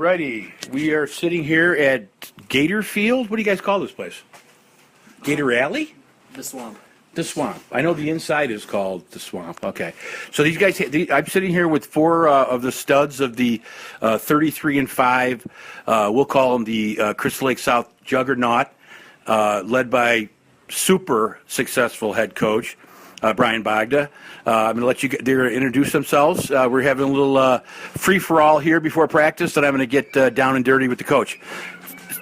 righty. We are sitting here at Gator Field. What do you guys call this place? Gator Alley? The Swamp. The Swamp. I know the inside is called the Swamp. Okay. So these guys, I'm sitting here with four of the studs of the 33 and 5. We'll call them the Crystal Lake South Juggernaut, led by super successful head coach Brian Bogda. I'm going to let you get there introduce themselves. We're having a little free-for-all here before practice, and I'm going to get down and dirty with the coach.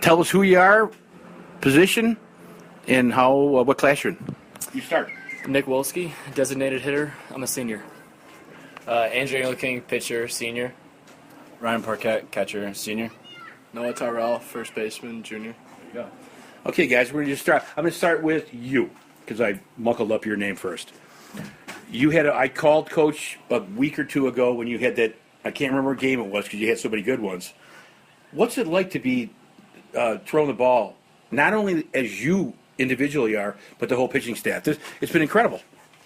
Tell us who you are, position, and how what class you're in. You start. Nick Wolski, designated hitter. I'm a senior. Andrew King, pitcher, senior. Ryan Parquette, catcher, senior. Noah Tyrell, first baseman, junior. There you go. Okay, guys, we're going to start. I'm going to start with you because I muckled up your name first. I called Coach a week or two ago when you had that. I can't remember what game it was because you had so many good ones. What's it like to be throwing the ball, not only as you individually are, but the whole pitching staff? It's been incredible.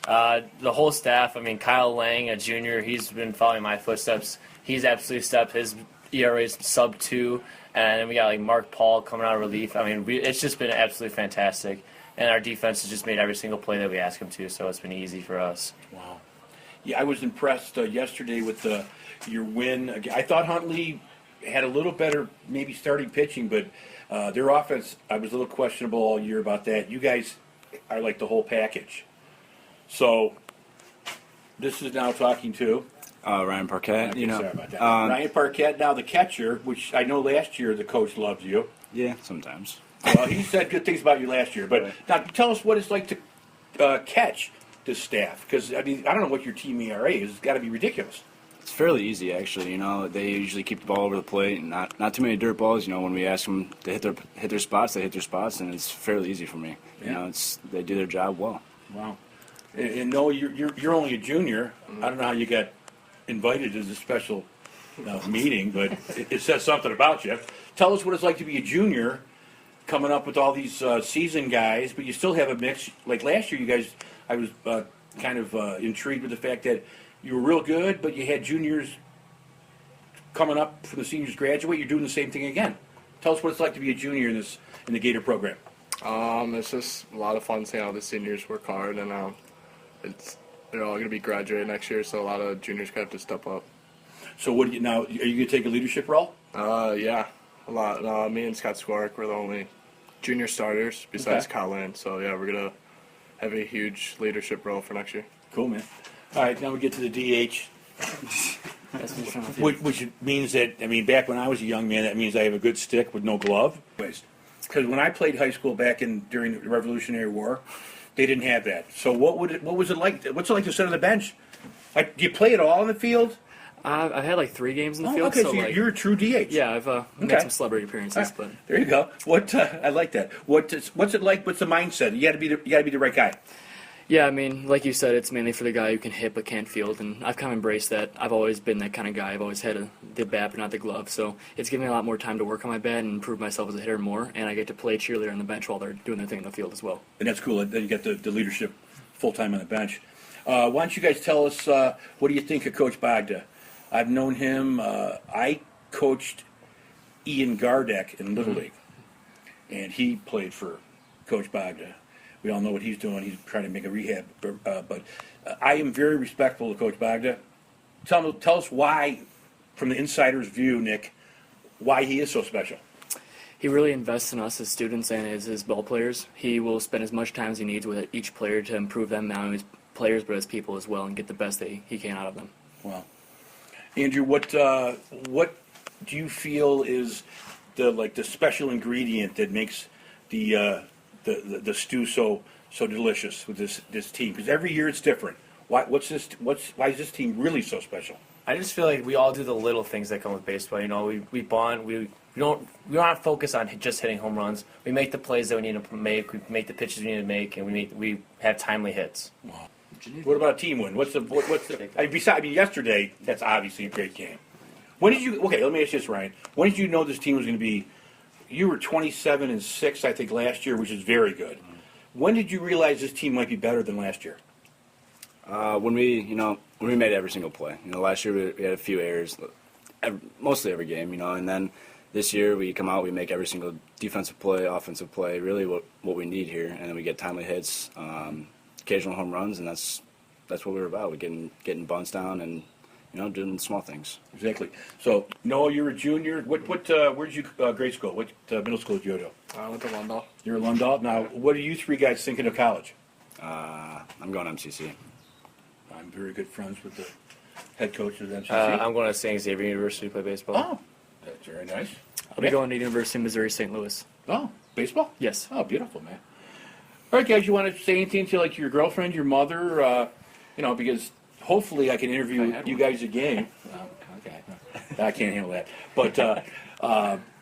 The whole staff, Kyle Lang, a junior, he's been following my footsteps. He's absolutely stepped. His ERA is sub-2, and then we got Mark Paul coming out of relief. It's just been absolutely fantastic, and our defense has just made every single play that we ask them to, so it's been easy for us. Wow. Yeah, I was impressed yesterday with your win. I thought Huntley had a little better maybe starting pitching, but their offense, I was a little questionable all year about that. You guys are like the whole package. So this is now talking to Ryan Parquette. Okay, sorry about that. Ryan Parquette, now the catcher, which I know last year the coach loved you. Yeah, sometimes. Well, he said good things about you last year. But now tell us what it's like to catch this staff. Because, I don't know what your team ERA is. It's got to be ridiculous. It's fairly easy, actually. They usually keep the ball over the plate, and not too many dirt balls. When we ask them to hit their spots, they hit their spots, and it's fairly easy for me. Yeah. They do their job well. Wow. And no, you're only a junior. I don't know how you got invited to this special meeting, but it says something about you. Tell us what it's like to be a junior, coming up with all these seasoned guys, but you still have a mix. Like last year, you guys, I was kind of intrigued with the fact that you were real good, but you had juniors coming up from the seniors graduate. You're doing the same thing again. Tell us what it's like to be a junior in the Gator program. It's just a lot of fun seeing how the seniors work hard, and they're all going to be graduating next year, so a lot of juniors have to step up. So what are you going to take a leadership role? Yeah, a lot. Me and Scott Squark were the only junior starters besides Colin, so yeah, we're going to have a huge leadership role for next year. Cool, man. All right, now we get to the DH, which means that, back when I was a young man, that means I have a good stick with no glove. Because when I played high school during the Revolutionary War, they didn't have that. So what was it like? What's it like to sit on the bench? Do you play it all in the field? I've had 3 games in the field. Okay, so you're a true DH. Yeah, I've made some celebrity appearances. But there you go. I like that. What's it like? What's the mindset? You got to be the right guy. Yeah, like you said, it's mainly for the guy who can hit but can't field, and I've kind of embraced that. I've always been that kind of guy. I've always had the bat but not the glove, so it's given me a lot more time to work on my bat and improve myself as a hitter more, and I get to play cheerleader on the bench while they're doing their thing in the field as well. And that's cool. Then you get the leadership full-time on the bench. Why don't you guys tell us, what do you think of Coach Bogda? I've known him. I coached Ian Gardeck in Little League, and he played for Coach Bogda. We all know what he's doing. He's trying to make a rehab. But I am very respectful of Coach Bogda. Tell us why, from the insider's view, Nick, why he is so special. He really invests in us as students and as his ball players. He will spend as much time as he needs with each player to improve them, not only as players but as people as well, and get the best that he can out of them. Wow. Andrew, what do you feel is the special ingredient that makes the stew so delicious with this team? Because every year it's different. Why is this team really so special? I just feel like we all do the little things that come with baseball. We bond. We don't focus on just hitting home runs. We make the plays that we need to make. We make the pitches we need to make, and we have timely hits. Wow. What about a team win? Besides yesterday, that's obviously a great game. When did you? Okay, let me ask you this, Ryan. When did you know this team was going to be? You were 27-6, I think, last year, which is very good. When did you realize this team might be better than last year? When we made every single play. Last year we had a few errors. mostly every game, and then this year we come out, we make every single defensive play, offensive play, really what we need here, and then we get timely hits, occasional home runs, and that's what we're about. We're getting bunts down and doing small things. Exactly. So, Noah, you're a junior. Where'd you grade school? What middle school did you go to? I went to Lundahl. You're at Lundahl. Now, what are you three guys thinking of college? I'm going MCC. I'm very good friends with the head coach of the MCC. I'm going to St. Xavier University to play baseball. Oh, that's very nice. I'll be going to University of Missouri St. Louis. Oh, baseball? Yes. Oh, beautiful, man. All right, guys, you want to say anything to like your girlfriend, your mother? Because hopefully I can interview you guys again. Okay, I can't handle that. But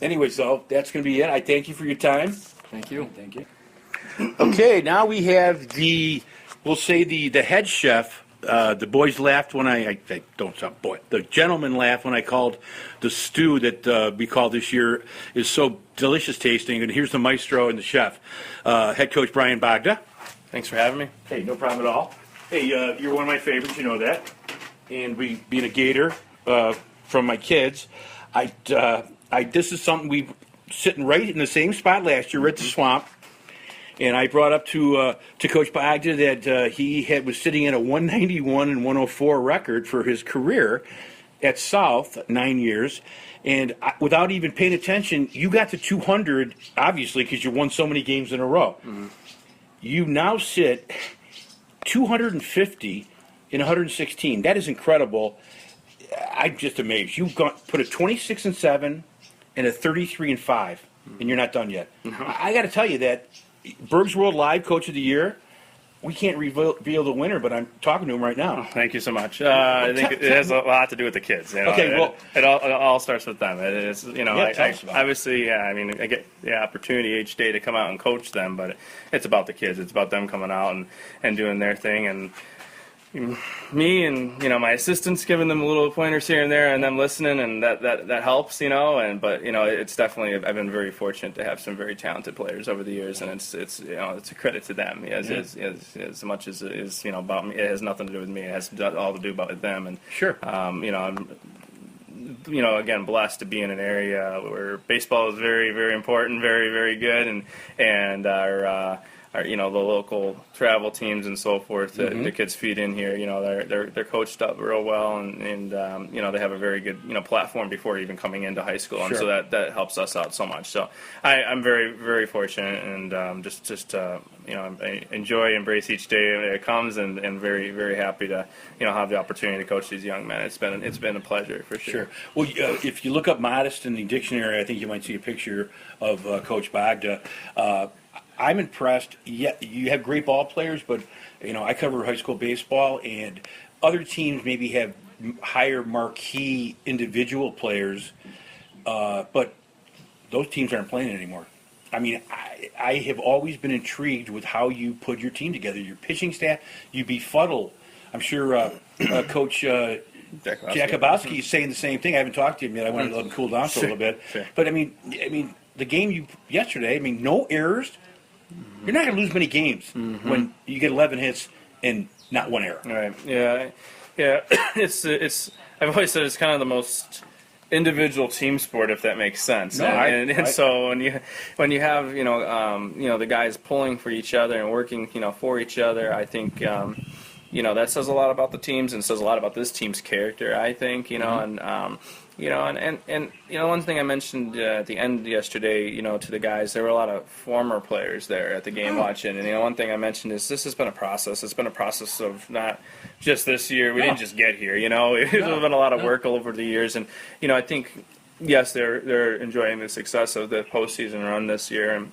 anyway, so that's going to be it. I thank you for your time. Thank you. Thank you. Okay, now we have we'll say the head chef. The boys laughed when I don't sound boy. The gentleman laughed when I called the stew that we called this year is so delicious tasting. And here's the maestro and the chef, head coach Brian Bogda. Thanks for having me. Hey, no problem at all. Hey, you're one of my favorites, you know that. And being a Gator from my kids, this is something we sitting right in the same spot last year, at the Swamp. And I brought up to Coach Bogda that he was sitting at a 191 and 104 record for his career at South, 9 years. And without even paying attention, you got to 200, obviously, because you won so many games in a row. Mm-hmm. You now sit 250 in 116. That is incredible. I'm just amazed. You've put a 26-7 and a 33-5, and you're not done yet. Mm-hmm. I got to tell you that Berg's World Live Coach of the Year. We can't reveal the winner, but I'm talking to him right now. Thank you so much. I think it has a lot to do with the kids. Okay, well, it all starts with them. It's obviously, I get the opportunity each day to come out and coach them, but it's about the kids. It's about them coming out and doing their thing, and me and my assistants giving them little pointers here and there, and them listening, and that helps, but it's definitely, I've been very fortunate to have some very talented players over the years, and it's a credit to them as much as it is about me. It has nothing to do with me. It has all to do with them, and sure, I'm again blessed to be in an area where baseball is very, very important, very, very good, and our the local travel teams and so forth that the kids feed in here. They're coached up real well, and they have a very good platform before even coming into high school, and so that helps us out so much. So I'm very, very fortunate, and I embrace each day when it comes, and very, very happy to have the opportunity to coach these young men. It's been a pleasure for sure. Sure. Well, if you look up modest in the dictionary, I think you might see a picture of Coach Bogda. I'm impressed. Yeah, you have great ball players, but I cover high school baseball, and other teams maybe have higher marquee individual players, but those teams aren't playing anymore. I mean, I have always been intrigued with how you put your team together, your pitching staff. You befuddle. I'm sure Coach Jakubowski is saying the same thing. I haven't talked to him yet. I want to let him cool down for a little bit. Sure. But I mean, the game yesterday. no errors. You're not going to lose many games when you get 11 hits and not one error. Right. Yeah. It's. I've always said it's kind of the most individual team sport, if that makes sense. No, So when you have the guys pulling for each other and working for each other, I think that says a lot about the teams and says a lot about this team's character. I think and one thing I mentioned at the end yesterday, to the guys, there were a lot of former players there at the game watching, and one thing I mentioned is this has been a process. It's been a process of not just this year. We didn't just get here. It's been a lot of work over the years, and I think yes, they're enjoying the success of the postseason run this year, and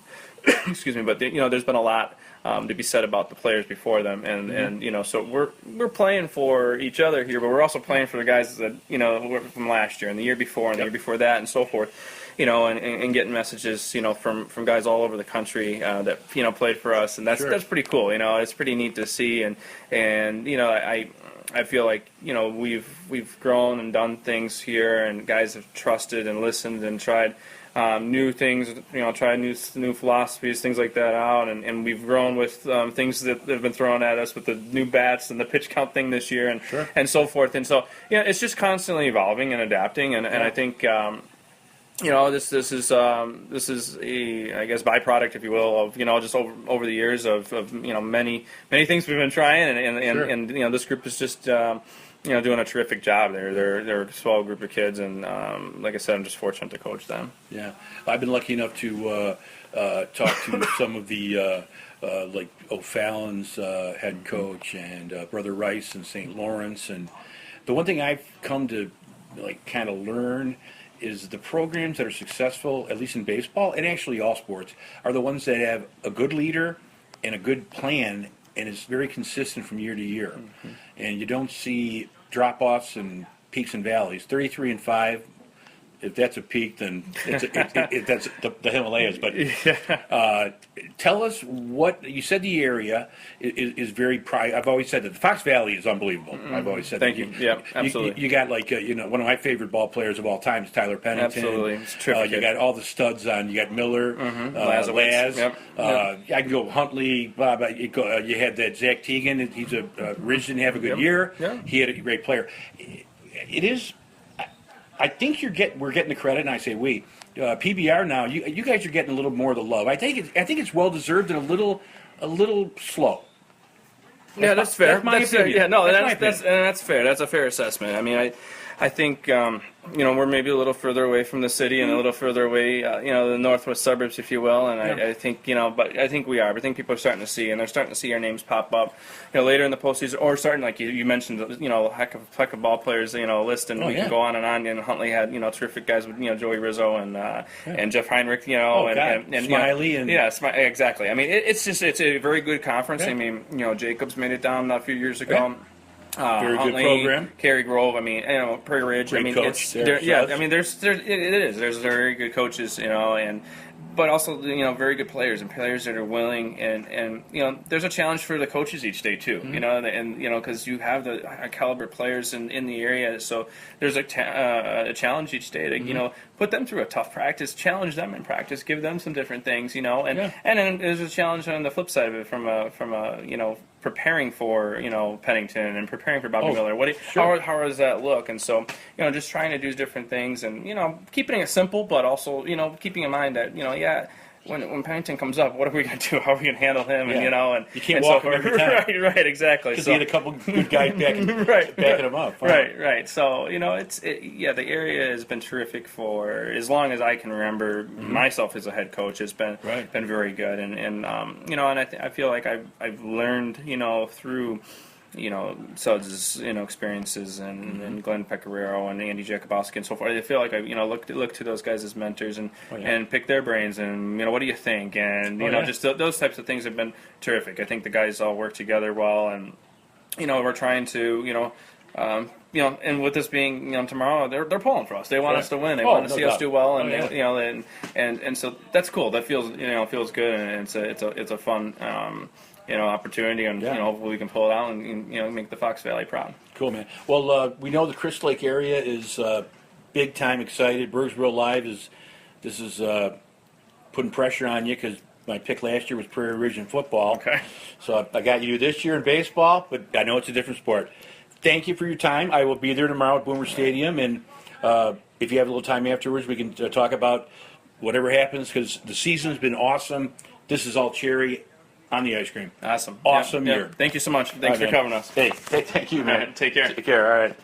excuse me, but there's been a lot to be said about the players before them, and so we're playing for each other here, but we're also playing for the guys that were from last year and the year before and the year before that and so forth, and getting messages from guys all over the country that played for us, and that's pretty cool. It's pretty neat to see, and I feel like we've grown and done things here, and guys have trusted and listened and tried new things, tried new philosophies, things like that out, and we've grown with things that have been thrown at us with the new bats and the pitch count thing this year, and and so forth. And so it's just constantly evolving and adapting, and I think. This is a, I guess, byproduct, if you will, of just over the years of many things we've been trying, and this group is just doing a terrific job. They're a swell group of kids, and like I said, I'm just fortunate to coach them. Yeah, I've been lucky enough to talk to some of the like O'Fallon's head coach and Brother Rice in St. Lawrence, and the one thing I've come to kind of learn is the programs that are successful, at least in baseball, and actually all sports, are the ones that have a good leader and a good plan, and it's very consistent from year to year. Mm-hmm. And you don't see drop-offs and peaks and valleys. 33-5, if that's a peak, then that's the Himalayas. But tell us what you said. The area is very I've always said that the Fox Valley is unbelievable. Mm-hmm. I've always said Thank that. you. Yeah, absolutely. You got one of my favorite ball players of all time is Tyler Pennington. Absolutely, it's terrific. You got all the studs on. You got Miller, Laz. Yep. I can go Huntley. Blah, blah. You had that Zach Teagan. He's Ridge didn't have a good year. Yeah. He had a great player. It is. I think we're getting the credit, and I say we. PBR now, you guys are getting a little more of the love. I think it's well deserved and a little slow. That's fair. That's my opinion. Yeah, no, that's fair. That's a fair assessment. I mean, I think we're maybe a little further away from the city and a little further away, the northwest suburbs, if you will. And I think but I think we are. I think people are starting to see, and they're starting to see our names pop up, later in the postseason, or starting like you mentioned, heck of ball players, list, and we can go on. And Huntley had terrific guys with Joey Rizzo and Jeff Heinrich, and Smiley and exactly. I mean, it's a very good conference. Yeah. I mean, Jacobs made it down a few years ago. Yeah. Very Huntley, good program. Cary Grove. I mean, Prairie Ridge. Great coach. There's very good coaches, but also very good players and players that are willing, and there's a challenge for the coaches each day too. Mm-hmm. And because you have the high caliber players in the area, so there's a challenge each day to put them through a tough practice, challenge them in practice, give them some different things, and then there's a challenge on the flip side of it from a preparing for Pennington and preparing for Bobby Miller. How does that look? And so just trying to do different things, and keeping it simple, but also keeping in mind that when Pennington comes up, what are we going to do? How are we going to handle him? Yeah. And you can't walk him every time. Right, exactly. Because he had a couple good guys backing him up. Wow. Right. So the area has been terrific for as long as I can remember. Mm-hmm. Myself as a head coach has been very good, and I feel like I've learned through Suds' experiences and Glenn Pecoraro and Andy Jakubowski and so forth. I feel like I look to those guys as mentors and pick their brains and what do you think, and just those types of things have been terrific. I think the guys all work together well, and we're trying to and with this being tomorrow, they're pulling for us. They want us to win. They want to see us do well, and and so that's cool. That feels good, and it's a fun. Opportunity, and hopefully we can pull it out and make the Fox Valley proud. Cool, man. Well, we know the Crystal Lake area is big time excited. Bergsboro Live is putting pressure on you because my pick last year was Prairie Ridge in football. Okay. So I got you this year in baseball, but I know it's a different sport. Thank you for your time. I will be there tomorrow at Boomer Stadium, and if you have a little time afterwards, we can talk about whatever happens because the season's been awesome. This is all cherry on the ice cream. Awesome year. Thank you so much. Thanks for covering us. Hey, thank you, man. All right, take care. Take care. All right.